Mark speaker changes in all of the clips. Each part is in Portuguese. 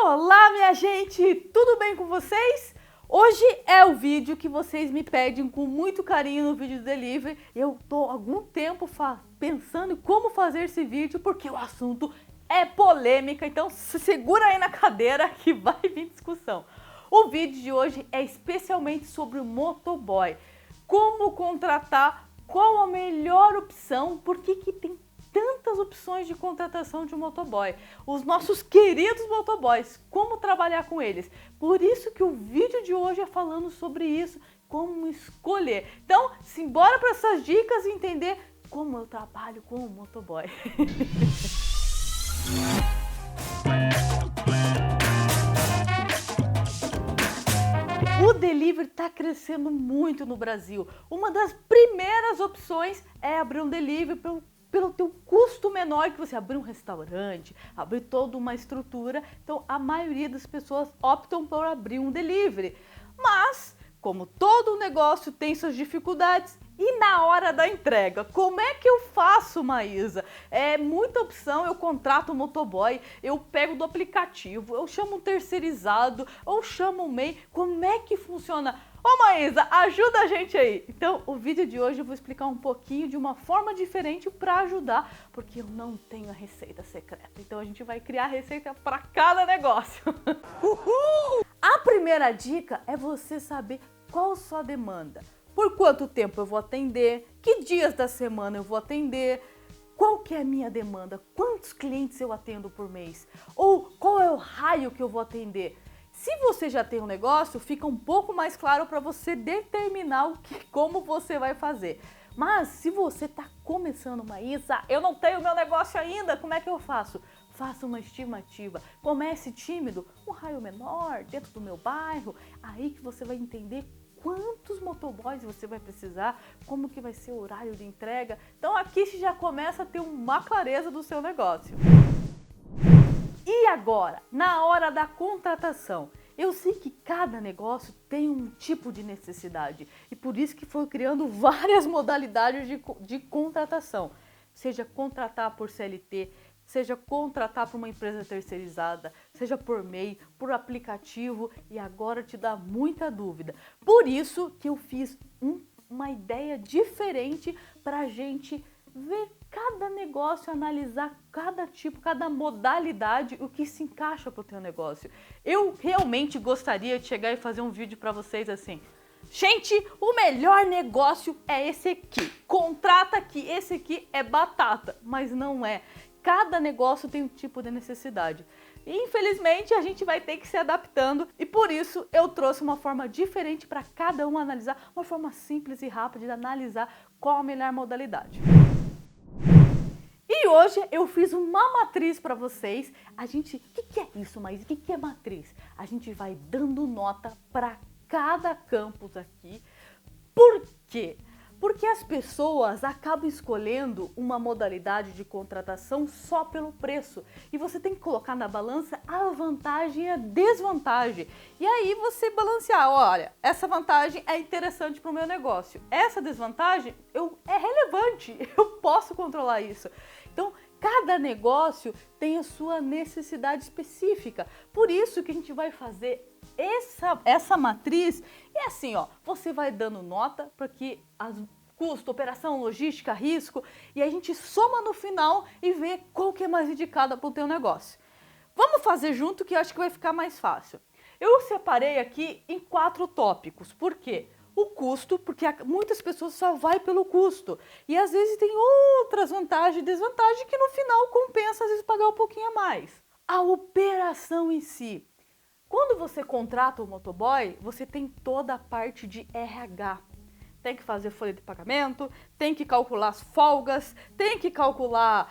Speaker 1: Olá, minha gente! Tudo bem com vocês? Hoje é o vídeo que vocês me pedem com muito carinho no vídeo do delivery. Eu tô há algum tempo pensando em como fazer esse vídeo porque o assunto é polêmica, então se segura aí na cadeira que vai vir discussão. O vídeo de hoje é especialmente sobre o motoboy. Como contratar, qual a melhor opção, por que tem tantas opções de contratação de um motoboy. Os nossos queridos motoboys, como trabalhar com eles. Por isso que o vídeo de hoje é falando sobre isso, como escolher. Então, simbora para essas dicas e entender como eu trabalho com o motoboy. O delivery está crescendo muito no Brasil. Uma das primeiras opções é abrir um delivery pelo teu custo menor que você abrir um restaurante, abrir toda uma estrutura. Então, a maioria das pessoas optam por abrir um delivery. Mas, como todo negócio tem suas dificuldades, e na hora da entrega, como é que eu faço, Maísa? É muita opção, eu contrato um motoboy, eu pego do aplicativo, eu chamo um terceirizado, ou chamo um MEI, como é que funciona? Ô Maísa, ajuda a gente aí! Então, o vídeo de hoje eu vou explicar um pouquinho de uma forma diferente para ajudar, porque eu não tenho a receita secreta. Então, a gente vai criar a receita para cada negócio. Uhul! A primeira dica é você saber qual a sua demanda. Por quanto tempo eu vou atender, que dias da semana eu vou atender, qual que é a minha demanda, quantos clientes eu atendo por mês, ou qual é o raio que eu vou atender. Se você já tem um negócio, fica um pouco mais claro para você determinar como você vai fazer. Mas se você está começando, Maísa, eu não tenho meu negócio ainda, como é que eu faço? Faça uma estimativa, comece tímido, um raio menor, dentro do meu bairro, aí que você vai entender quantos motoboys você vai precisar, como que vai ser o horário de entrega. Então aqui você já começa a ter uma clareza do seu negócio. E agora, na hora da contratação, eu sei que cada negócio tem um tipo de necessidade e por isso que foi criando várias modalidades de contratação. Seja contratar por CLT, seja contratar por uma empresa terceirizada, seja por MEI, por aplicativo, e agora te dá muita dúvida. Por isso que eu fiz uma ideia diferente para a gente ver cada negócio, analisar cada tipo, cada modalidade, o que se encaixa para o teu negócio. Eu realmente gostaria de chegar e fazer um vídeo para vocês assim: gente, o melhor negócio é esse aqui, contrata aqui, esse aqui é batata, mas não é. Cada negócio tem um tipo de necessidade. E, infelizmente, a gente vai ter que se adaptando e por isso eu trouxe uma forma diferente para cada um analisar, uma forma simples e rápida de analisar qual a melhor modalidade. E hoje eu fiz uma matriz para vocês. O que é isso, Maísa? O que é matriz? A gente vai dando nota para cada campus aqui. Por quê? Porque as pessoas acabam escolhendo uma modalidade de contratação só pelo preço. E você tem que colocar na balança a vantagem e a desvantagem. E aí você balancear, olha, essa vantagem é interessante para o meu negócio. Essa desvantagem é relevante, eu posso controlar isso. Então, cada negócio tem a sua necessidade específica. Por isso que a gente vai fazer essa matriz é assim, ó, você vai dando nota para que custo, operação, logística, risco, e a gente soma no final e vê qual que é mais indicada para o teu negócio. Vamos fazer junto que eu acho que vai ficar mais fácil. Eu separei aqui em 4 tópicos. Por quê? O custo, porque muitas pessoas só vai pelo custo. E às vezes tem outras vantagens e desvantagens que no final compensa às vezes pagar um pouquinho a mais. A operação em si. Quando você contrata um motoboy, você tem toda a parte de RH. Tem que fazer folha de pagamento, tem que calcular as folgas, tem que calcular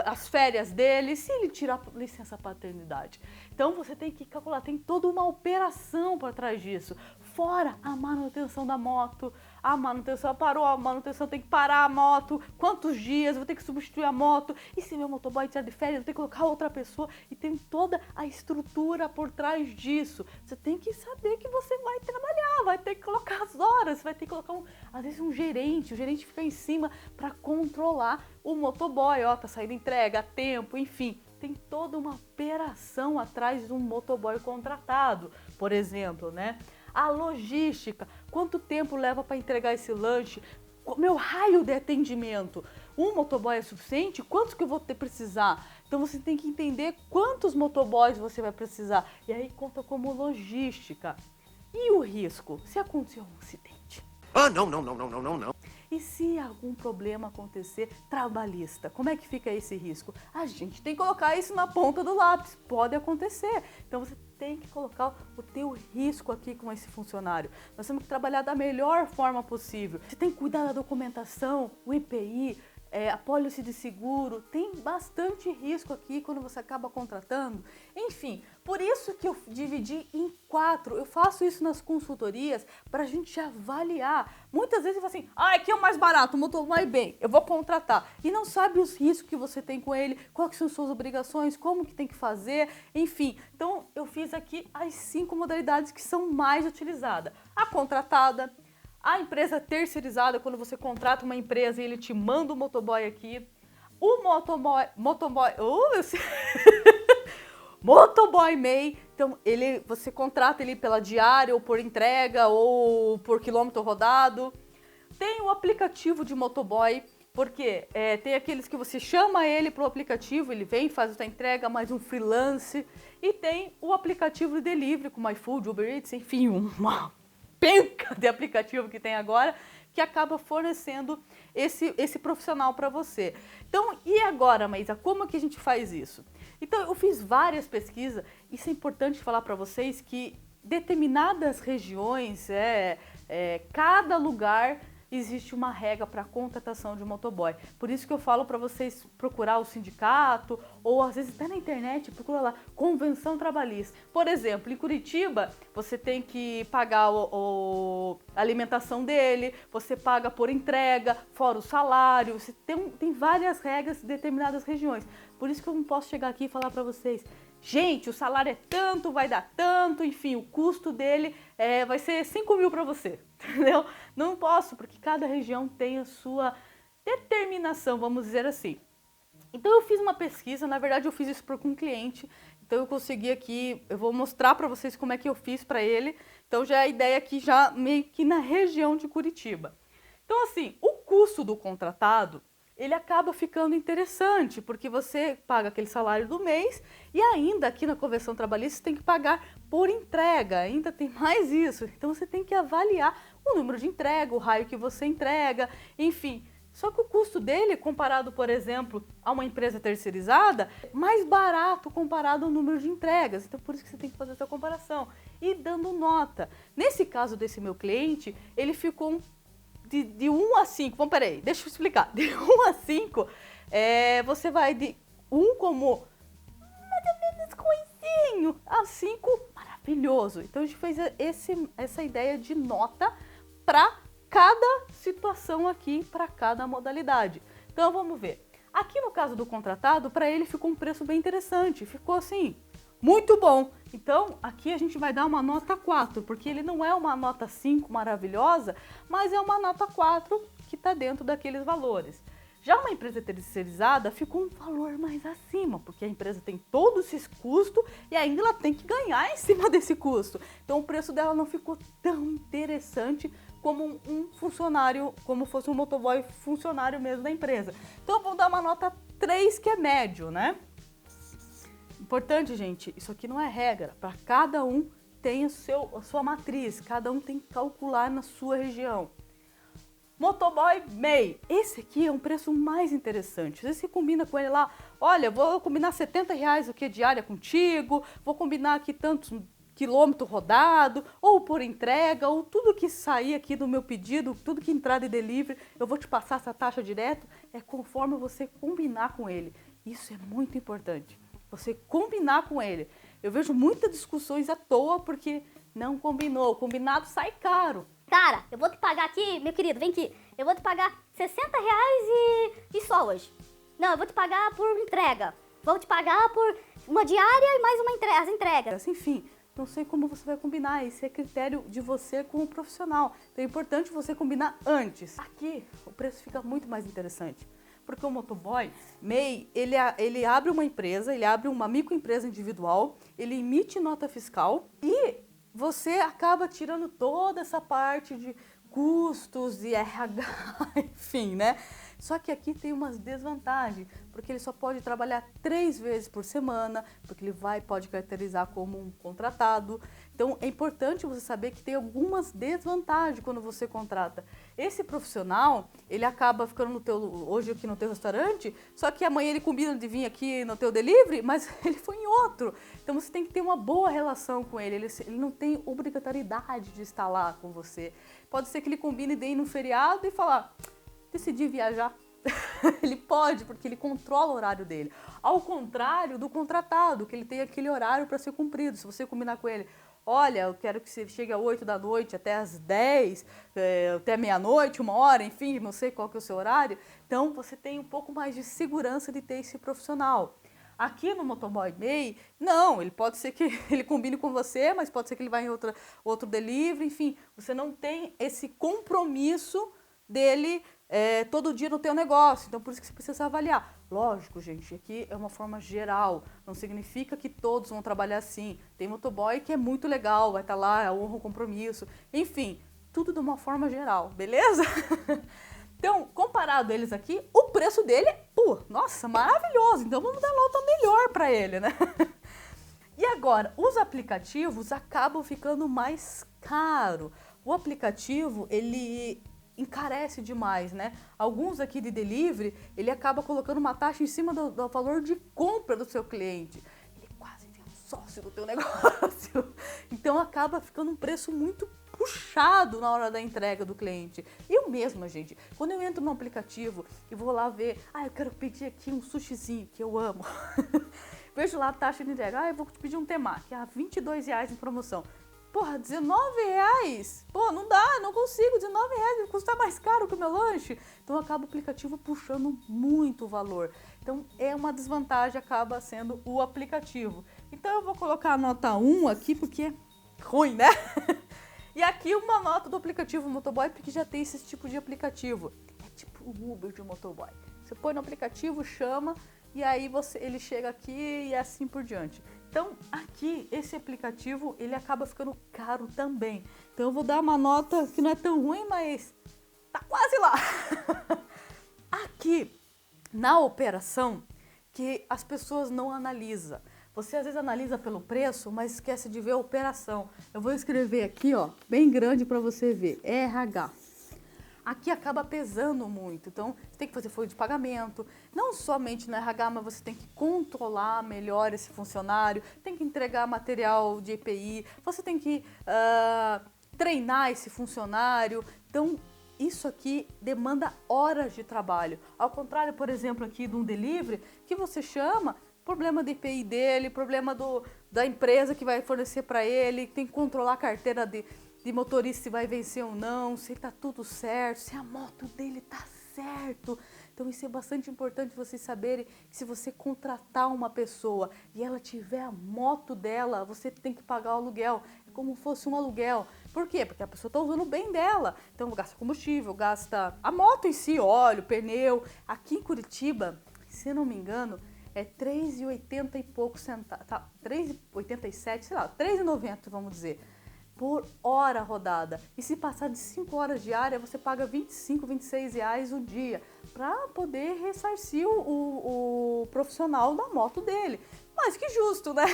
Speaker 1: as férias dele, se ele tirar licença paternidade. Então você tem que calcular, tem toda uma operação por trás disso. Fora a manutenção da moto, a manutenção parou, a manutenção tem que parar a moto, quantos dias, eu vou ter que substituir a moto, e se meu motoboy tirar de férias, eu vou ter que colocar outra pessoa, e tem toda a estrutura por trás disso. Você tem que saber que você vai trabalhar, vai ter que colocar as horas, vai ter que colocar, às vezes, o gerente fica em cima para controlar o motoboy, ó, tá saindo entrega, tempo, enfim. tem toda uma operação atrás de um motoboy contratado, por exemplo, né? A logística, quanto tempo leva para entregar esse lanche? O meu raio de atendimento, um motoboy é suficiente? Quantos que eu vou precisar? Então você tem que entender quantos motoboys você vai precisar. E aí conta como logística. E o risco? Se acontecer um acidente?
Speaker 2: Ah, não.
Speaker 1: E se algum problema acontecer trabalhista, como é que fica esse risco? A gente tem que colocar isso na ponta do lápis, pode acontecer. Então você tem que colocar o teu risco aqui com esse funcionário. Nós temos que trabalhar da melhor forma possível. Você tem que cuidar da documentação, o EPI, a pólice de seguro, tem bastante risco aqui quando você acaba contratando. Enfim, por isso que eu dividi em 4. Eu faço isso nas consultorias para a gente avaliar. Muitas vezes você fala assim, aqui é o mais barato, o motoboy bem, eu vou contratar. E não sabe os riscos que você tem com ele, quais são suas obrigações, como que tem que fazer, enfim. Então eu fiz aqui as 5 modalidades que são mais utilizadas. A contratada, a empresa terceirizada, quando você contrata uma empresa e ele te manda o motoboy aqui. O motoboy MEI, então você contrata ele pela diária ou por entrega ou por quilômetro rodado. Tem o aplicativo de motoboy, porque tem aqueles que você chama ele para o aplicativo, ele vem, faz a sua entrega, mais um freelance. E tem o aplicativo de delivery, como iFood, Uber Eats, enfim, uma penca de aplicativo que tem agora, que acaba fornecendo esse profissional para você. Então, e agora, Maísa, como que a gente faz isso? Então, eu fiz várias pesquisas, isso é importante falar para vocês que determinadas regiões, cada lugar existe uma regra para a contratação de motoboy. Por isso que eu falo para vocês procurar o sindicato ou às vezes até na internet, procura lá, convenção trabalhista. Por exemplo, em Curitiba, você tem que pagar a alimentação dele, você paga por entrega, fora o salário, você tem várias regras em determinadas regiões. Por isso que eu não posso chegar aqui e falar para vocês, gente, o salário é tanto, vai dar tanto, enfim, o custo dele vai ser 5 mil para você, entendeu? Não posso, porque cada região tem a sua determinação, vamos dizer assim. Então eu fiz uma pesquisa, na verdade eu fiz isso com um cliente, então eu consegui aqui, eu vou mostrar para vocês como é que eu fiz para ele. Então já é a ideia aqui já meio que na região de Curitiba. Então assim, o custo do contratado, ele acaba ficando interessante, porque você paga aquele salário do mês e ainda aqui na convenção trabalhista você tem que pagar por entrega, ainda tem mais isso. Então você tem que avaliar o número de entrega, o raio que você entrega, enfim. Só que o custo dele, comparado, por exemplo, a uma empresa terceirizada, é mais barato comparado ao número de entregas. Então por isso que você tem que fazer essa comparação. E dando nota. Nesse caso desse meu cliente, ele ficou de 1 a 5, vamos, peraí, deixa eu explicar. De 1 a 5, você vai de 1 como mais ou menos coisinho, a 5, maravilhoso. Então a gente fez essa ideia de nota para cada situação aqui, para cada modalidade. Então vamos ver. Aqui no caso do contratado, para ele ficou um preço bem interessante, ficou assim, muito bom. Então, aqui a gente vai dar uma nota 4, porque ele não é uma nota 5 maravilhosa, mas é uma nota 4 que está dentro daqueles valores. Já uma empresa terceirizada ficou um valor mais acima, porque a empresa tem todos esses custos e ainda ela tem que ganhar em cima desse custo. Então, o preço dela não ficou tão interessante como um funcionário, como fosse um motoboy funcionário mesmo da empresa. Então, vamos dar uma nota 3, que é médio, né? Importante, gente, isso aqui não é regra. Para cada um tem a sua matriz, cada um tem que calcular na sua região. Motoboy MEI, esse aqui é um preço mais interessante. Você combina com ele lá, olha, vou combinar R$70 aqui diária contigo, vou combinar aqui tantos quilômetro rodado, ou por entrega, ou tudo que sair aqui do meu pedido, tudo que entrar de delivery, eu vou te passar essa taxa direto, é conforme você combinar com ele. Isso é muito importante. Você combinar com ele. Eu vejo muitas discussões à toa porque não combinou. O combinado sai caro.
Speaker 3: Cara, eu vou te pagar aqui, meu querido, vem aqui. Eu vou te pagar R$60 e só hoje. Não, eu vou te pagar por entrega. Vou te pagar por uma diária e mais as entregas.
Speaker 1: Enfim, não sei como você vai combinar. Esse é critério de você como profissional. Então é importante você combinar antes. Aqui o preço fica muito mais interessante. Porque o motoboy, MEI, ele abre uma empresa, ele abre uma microempresa individual, ele emite nota fiscal e você acaba tirando toda essa parte de custos e RH, enfim, né? Só que aqui tem umas desvantagens, porque ele só pode trabalhar 3 vezes por semana, porque ele pode caracterizar como um contratado. Então, é importante você saber que tem algumas desvantagens quando você contrata. Esse profissional, ele acaba ficando hoje aqui no teu restaurante, só que amanhã ele combina de vir aqui no teu delivery, mas ele foi em outro. Então, você tem que ter uma boa relação com ele. Ele não tem obrigatoriedade de estar lá com você. Pode ser que ele combine de ir no feriado e falar, decidi viajar. Ele pode, porque ele controla o horário dele. Ao contrário do contratado, que ele tem aquele horário para ser cumprido. Se você combinar com ele, olha, eu quero que você chegue às 8 da noite até às 10, até meia-noite, 1 hora, enfim, não sei qual que é o seu horário. Então, você tem um pouco mais de segurança de ter esse profissional. Aqui no Motoboy MEI, não, ele pode ser que ele combine com você, mas pode ser que ele vá em outro delivery, enfim, você não tem esse compromisso dele todo dia no teu negócio, então por isso que você precisa avaliar. Lógico, gente, aqui é uma forma geral, não significa que todos vão trabalhar assim. Tem motoboy que é muito legal, vai estar lá, honra o compromisso, enfim, tudo de uma forma geral, beleza? Então, comparado eles aqui, o preço dele é, nossa, maravilhoso. Então, vamos dar nota melhor para ele, né? E agora, os aplicativos acabam ficando mais caro. O aplicativo, ele encarece demais, né? Alguns aqui de delivery, ele acaba colocando uma taxa em cima do valor de compra do seu cliente. Ele quase vira um sócio do teu negócio. Então, acaba ficando um preço muito puxado na hora da entrega do cliente. Eu mesma, gente, quando eu entro no aplicativo e vou lá ver, eu quero pedir aqui um sushizinho, que eu amo. Vejo lá a taxa de entrega, eu vou te pedir um temaki, R$22 em promoção. Porra, R$19? Pô, não dá, não consigo, R$19 custa mais caro que o meu lanche. Então acaba o aplicativo puxando muito o valor. Então é uma desvantagem, acaba sendo o aplicativo. Então eu vou colocar a nota 1 aqui, porque é ruim, né? E aqui uma nota do aplicativo Motoboy, porque já tem esse tipo de aplicativo. É tipo o Uber de motoboy. Você põe no aplicativo, chama, e aí ele chega aqui e assim por diante. Então, aqui, esse aplicativo, ele acaba ficando caro também. Então, eu vou dar uma nota que não é tão ruim, mas tá quase lá. Aqui, na operação, que as pessoas não analisam. Você às vezes analisa pelo preço, mas esquece de ver a operação. Eu vou escrever aqui, ó, bem grande para você ver, RH. Aqui acaba pesando muito, então você tem que fazer folha de pagamento, não somente no RH, mas você tem que controlar melhor esse funcionário, tem que entregar material de EPI, você tem que treinar esse funcionário, então isso aqui demanda horas de trabalho. Ao contrário, por exemplo, aqui de um delivery, que você chama, problema de EPI dele, problema da empresa que vai fornecer para ele, tem que controlar a carteira de motorista se vai vencer ou não, se tá tudo certo, se a moto dele tá certo. Então isso é bastante importante vocês saberem que se você contratar uma pessoa e ela tiver a moto dela, você tem que pagar o aluguel. É como se fosse um aluguel. Por quê? Porque a pessoa tá usando o bem dela. Então gasta combustível, gasta a moto em si, óleo, pneu. Aqui em Curitiba, se eu não me engano, é R$3,80 e pouco centavos, tá? R$3,87, sei lá, R$3,90, vamos dizer, por hora rodada. E se passar de 5 horas diária, você paga R$25, R$26 o dia para poder ressarcir o profissional da moto dele. Mas que justo, né?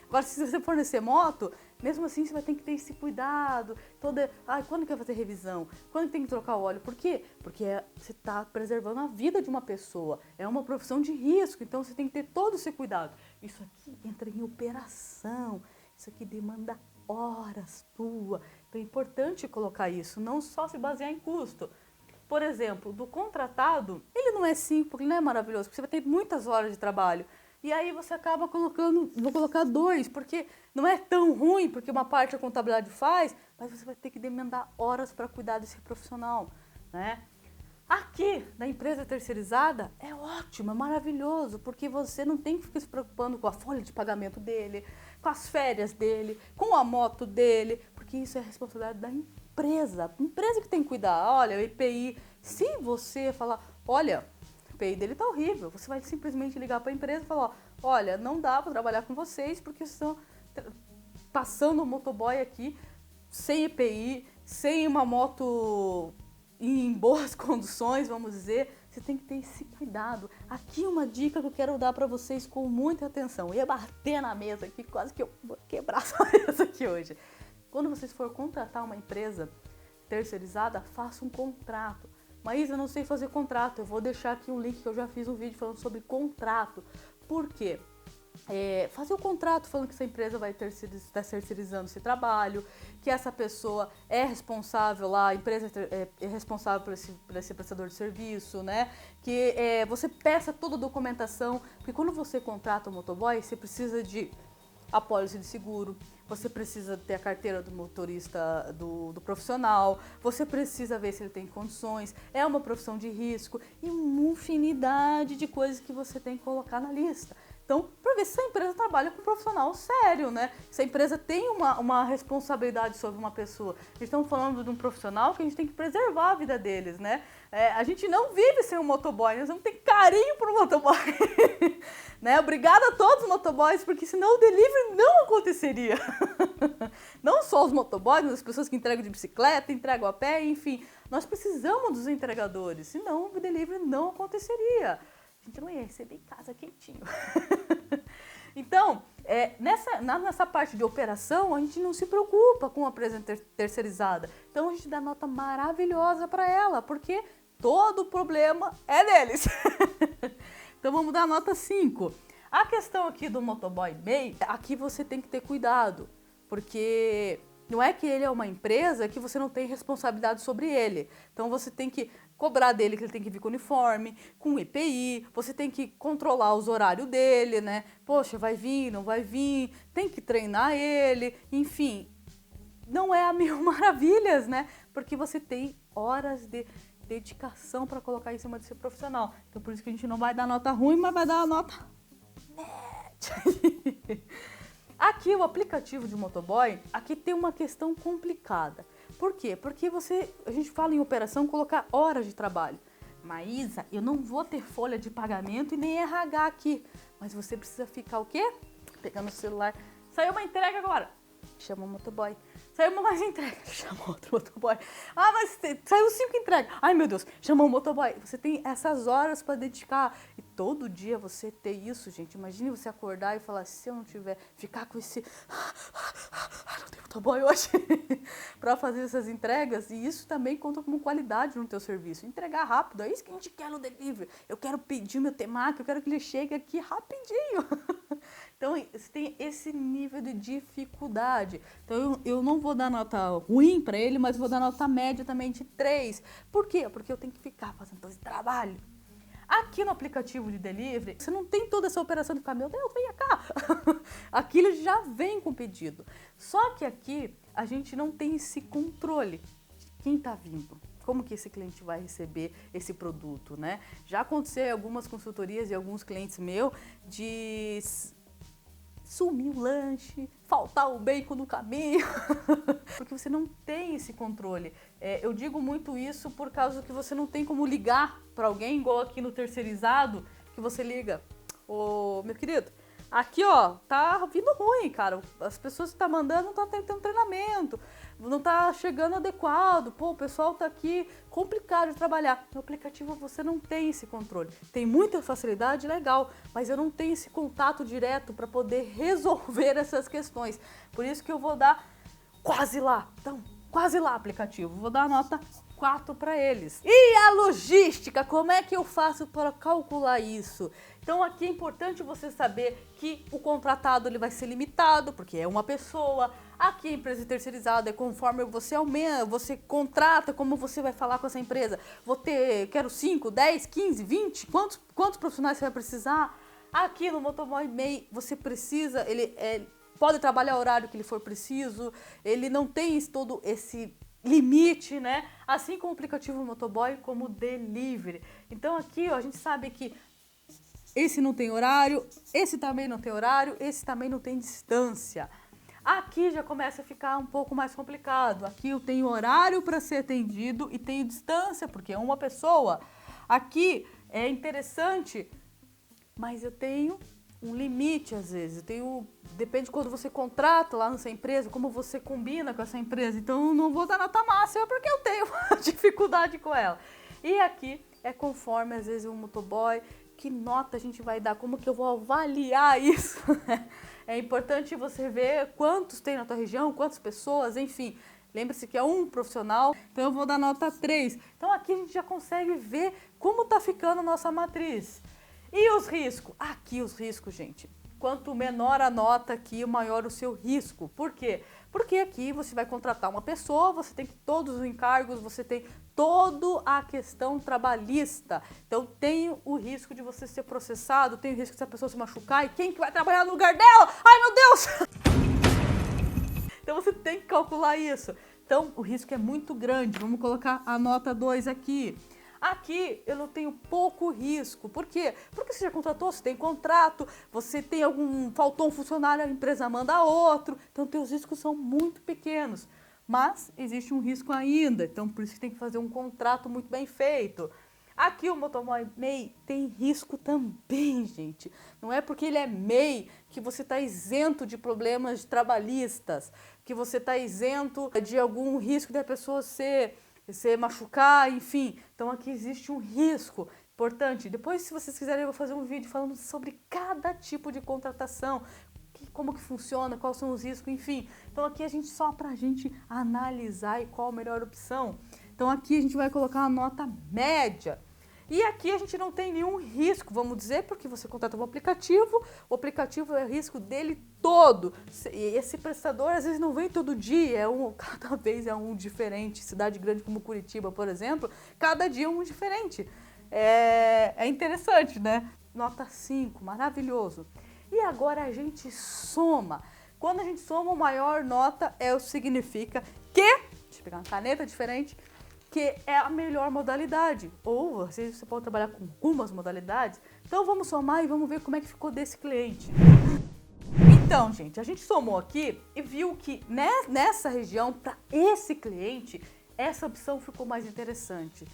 Speaker 1: Agora, se você fornecer moto, mesmo assim você vai ter que ter esse cuidado. Quando que vai fazer revisão? Quando tem que trocar o óleo? Por quê? Porque você está preservando a vida de uma pessoa. É uma profissão de risco, então você tem que ter todo esse cuidado. Isso aqui entra em operação. Isso aqui demanda horas tua. Então é importante colocar isso, não só se basear em custo. Por exemplo, do contratado, ele não é simples, ele não é maravilhoso, porque você vai ter muitas horas de trabalho. E aí você acaba colocando, vou colocar 2, porque não é tão ruim, porque uma parte a contabilidade faz, mas você vai ter que demandar horas para cuidar desse profissional, né? Aqui, na empresa terceirizada, é ótimo, é maravilhoso, porque você não tem que ficar se preocupando com a folha de pagamento dele, com as férias dele, com a moto dele, porque isso é responsabilidade da empresa. A empresa que tem que cuidar. Olha, o EPI, se você falar, olha, EPI dele tá horrível. Você vai simplesmente ligar para a empresa e falar, ó, olha, não dá para trabalhar com vocês porque estão passando um motoboy aqui sem EPI, sem uma moto em boas condições, vamos dizer. Você tem que ter esse cuidado. Aqui uma dica que eu quero dar para vocês com muita atenção. Eu ia bater na mesa aqui, quase que eu vou quebrar essa mesa aqui hoje. Quando vocês for contratar uma empresa terceirizada, faça um contrato. Mas eu não sei fazer contrato. Eu vou deixar aqui um link que eu já fiz um vídeo falando sobre contrato. Por quê? Fazer o contrato falando que essa empresa vai estar terceirizando esse trabalho, que essa pessoa é responsável lá, a empresa é responsável por esse prestador de serviço, né? Que você peça toda a documentação, porque quando você contrata um motoboy, você precisa de apólice de seguro, você precisa ter a carteira do motorista do profissional, você precisa ver se ele tem condições, é uma profissão de risco e uma infinidade de coisas que você tem que colocar na lista. Então, para ver se essa empresa trabalha com um profissional sério, né? Se a empresa tem uma responsabilidade sobre uma pessoa. A gente está falando de um profissional que a gente tem que preservar a vida deles, né? A gente não vive sem um motoboy, nós vamos ter carinho por um motoboy. Né? Obrigada a todos os motoboys, porque senão o delivery não aconteceria. Não só os motoboys, mas as pessoas que entregam de bicicleta, entregam a pé, enfim. Nós precisamos dos entregadores, senão o delivery não aconteceria. A gente não ia receber em casa quentinho. Então, nessa parte de operação, a gente não se preocupa com a empresa terceirizada. Então, a gente dá nota maravilhosa para ela, porque todo o problema é deles. Então, vamos dar nota 5. A questão aqui do motoboy MEI, aqui você tem que ter cuidado, porque não é que ele é uma empresa que você não tem responsabilidade sobre ele. Então, você tem que cobrar dele que ele tem que vir com uniforme, com EPI, você tem que controlar os horários dele, né? Poxa, vai vir, não vai vir, tem que treinar ele, enfim. Não é a mil maravilhas, né? Porque você tem horas de dedicação para colocar em cima desse profissional. Então, por isso que a gente não vai dar nota ruim, mas vai dar uma nota média. Aqui, o aplicativo de motoboy, aqui tem uma questão complicada. Por quê? Porque a gente fala em operação colocar horas de trabalho. Maísa, eu não vou ter folha de pagamento e nem RH aqui. Mas você precisa ficar o quê? Pegando o celular. Saiu uma entrega agora. Chama o motoboy. Saiu mais entrega. Chama outro motoboy. Ah, mas saiu 5 entregas. Ai, meu Deus. Chama o motoboy. Você tem essas horas para dedicar. E todo dia você ter isso, gente. Imagine você acordar e falar, se eu não tiver, ficar com esse... não tem motoboy hoje. para fazer essas entregas. E isso também conta como qualidade no teu serviço. Entregar rápido. É isso que a gente quer no delivery. Eu quero pedir meu temaki. Eu quero que ele chegue aqui rapidinho. Então, você tem esse nível de dificuldade. Então, eu não vou dar nota ruim para ele, mas vou dar nota média também de 3. Por quê? Porque eu tenho que ficar fazendo todo esse trabalho. Aqui no aplicativo de delivery, você não tem toda essa operação de ficar, meu Deus, venha cá. Aqui ele já vem com pedido. Só que aqui a gente não tem esse controle de quem está vindo. Como que esse cliente vai receber esse produto, né? Já aconteceu em algumas consultorias e alguns clientes meus de sumir o lanche, faltar o bacon no caminho, porque você não tem esse controle. Eu digo muito isso por causa que você não tem como ligar para alguém, igual aqui no terceirizado, que você liga, ô meu querido, aqui ó, tá vindo ruim, cara, as pessoas que tá mandando não tá tendo treinamento, não tá chegando adequado, pô, o pessoal tá aqui complicado de trabalhar. No aplicativo você não tem esse controle. Tem muita facilidade, legal, mas eu não tenho esse contato direto para poder resolver essas questões. Por isso que eu vou dar quase lá. Então, quase lá aplicativo. Vou dar a nota 4 para eles. E a logística, como é que eu faço para calcular isso? Então aqui é importante você saber que o contratado ele vai ser limitado, porque é uma pessoa. Aqui a empresa terceirizada é conforme você aumenta, você contrata, como você vai falar com essa empresa. Quero 5, 10, 15, 20, quantos profissionais você vai precisar? Aqui no Motoboy MEI você precisa, ele pode trabalhar o horário que ele for preciso, ele não tem todo esse limite, né? Assim como o aplicativo Motoboy, como delivery. Então aqui ó, a gente sabe que esse não tem horário, esse também não tem horário, esse também não tem distância. Aqui já começa a ficar um pouco mais complicado. Aqui eu tenho horário para ser atendido e tenho distância, porque é uma pessoa. Aqui é interessante, mas eu tenho um limite às vezes. Depende de quando você contrata lá na sua empresa, como você combina com essa empresa. Então eu não vou dar nota máxima porque eu tenho dificuldade com ela. E aqui é conforme às vezes o motoboy, que nota a gente vai dar, como que eu vou avaliar isso? É importante você ver quantos tem na tua região, quantas pessoas, enfim. Lembre-se que é um profissional, então eu vou dar nota 3. Então aqui a gente já consegue ver como tá ficando a nossa matriz. E os riscos? Aqui os riscos, gente. Quanto menor a nota aqui, maior o seu risco. Por quê? Porque aqui você vai contratar uma pessoa, você tem que todos os encargos, você tem toda a questão trabalhista. Então tem o risco de você ser processado, tem o risco de essa pessoa se machucar e quem que vai trabalhar no lugar dela? Ai, meu Deus! Então você tem que calcular isso. Então o risco é muito grande. Vamos colocar a nota 2 aqui. Aqui eu não tenho pouco risco. Por quê? Porque você já contratou, você tem contrato, você tem faltou um funcionário, a empresa manda outro. Então teus riscos são muito pequenos. Mas existe um risco ainda. Então por isso que tem que fazer um contrato muito bem feito. Aqui o motoboy MEI tem risco também, gente. Não é porque ele é MEI que você está isento de problemas trabalhistas, que você está isento de algum risco da pessoa se machucar, enfim. Então aqui existe um risco importante. Depois, se vocês quiserem, eu vou fazer um vídeo falando sobre cada tipo de contratação, como que funciona, quais são os riscos, enfim. Então aqui a gente só pra gente analisar e qual a melhor opção. Então aqui a gente vai colocar uma nota média. E aqui a gente não tem nenhum risco, vamos dizer, porque você contrata um aplicativo, o aplicativo é o risco dele todo. E esse prestador às vezes não vem todo dia, cada vez é um diferente. Cidade grande como Curitiba, por exemplo, cada dia é um diferente. É interessante, né? Nota 5, maravilhoso. E agora a gente soma. Quando a gente soma, a maior nota significa que, deixa eu pegar uma caneta diferente, que é a melhor modalidade. Ou às vezes você pode trabalhar com algumas modalidades. Então vamos somar e vamos ver como é que ficou desse cliente. Então, gente, a gente somou aqui e viu que nessa região, para esse cliente, essa opção ficou mais interessante.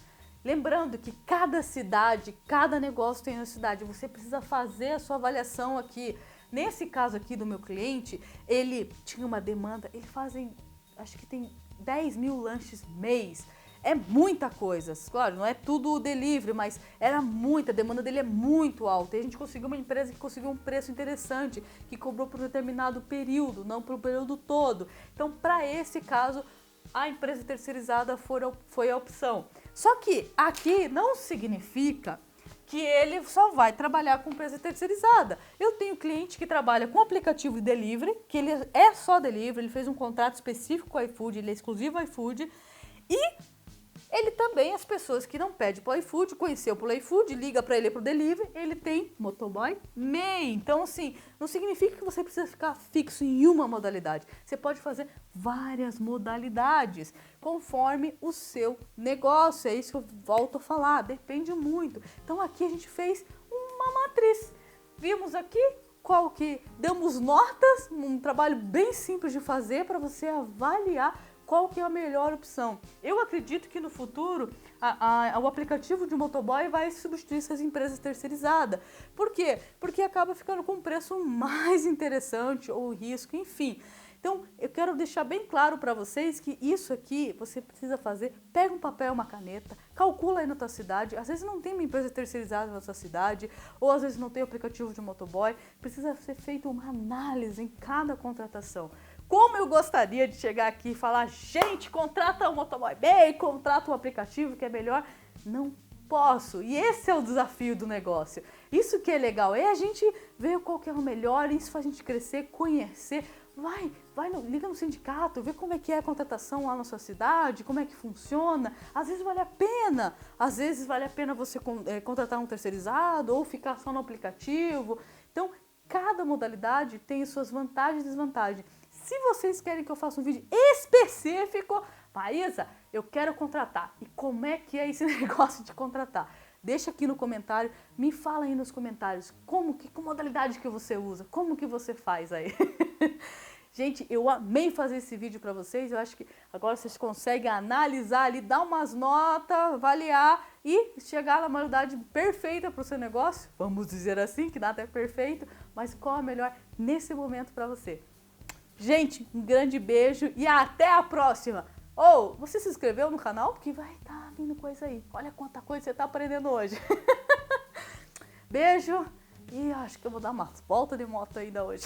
Speaker 1: Lembrando que cada cidade, cada negócio tem na cidade, você precisa fazer a sua avaliação aqui. Nesse caso aqui do meu cliente, ele tinha uma demanda, ele fazem, acho que tem 10 mil lanches mês. É muita coisa, claro, não é tudo delivery, mas era muita, a demanda dele é muito alta. E a gente conseguiu uma empresa que conseguiu um preço interessante, que cobrou por um determinado período, não para o período todo. Então, para esse caso, a empresa terceirizada foi a opção. Só que aqui não significa que ele só vai trabalhar com empresa terceirizada. Eu tenho cliente que trabalha com aplicativo de delivery, que ele é só delivery, ele fez um contrato específico com o iFood, ele é exclusivo iFood, e ele também, as pessoas que não pedem pro iFood, conheceu pelo iFood, liga para ele pro delivery, ele tem motoboy MEI. Então, assim, não significa que você precisa ficar fixo em uma modalidade. Você pode fazer várias modalidades, conforme o seu negócio. É isso que eu volto a falar, depende muito. Então, aqui a gente fez uma matriz. Vimos aqui qual que damos notas, um trabalho bem simples de fazer para você avaliar qual que é a melhor opção. Eu acredito que no futuro o aplicativo de motoboy vai substituir essas empresas terceirizadas. Por quê? Porque acaba ficando com um preço mais interessante ou risco, enfim. Então, eu quero deixar bem claro para vocês que isso aqui você precisa fazer. Pega um papel, uma caneta, calcula aí na tua cidade. Às vezes não tem uma empresa terceirizada na sua cidade, ou às vezes não tem aplicativo de motoboy. Precisa ser feita uma análise em cada contratação. Como eu gostaria de chegar aqui e falar, gente, contrata um motoboy MEI, contrata um aplicativo que é melhor. Não posso. E esse é o desafio do negócio. Isso que é legal, é a gente ver qual que é o melhor, isso faz a gente crescer, conhecer. Liga no sindicato, vê como é que é a contratação lá na sua cidade, como é que funciona. Às vezes vale a pena você contratar um terceirizado ou ficar só no aplicativo. Então, cada modalidade tem suas vantagens e desvantagens. Se vocês querem que eu faça um vídeo específico, Maísa, eu quero contratar. E como é que é esse negócio de contratar? Deixa aqui no comentário, me fala aí nos comentários que modalidade que você usa, como que você faz aí. Gente, eu amei fazer esse vídeo para vocês. Eu acho que agora vocês conseguem analisar ali, dar umas notas, avaliar e chegar na maioridade perfeita para o seu negócio. Vamos dizer assim, que nada é perfeito, mas qual é melhor nesse momento para você. Gente, um grande beijo e até a próxima! Ou, você se inscreveu no canal? Porque vai estar vindo coisa aí. Olha quanta coisa você está aprendendo hoje. Beijo e acho que eu vou dar uma volta de moto ainda hoje.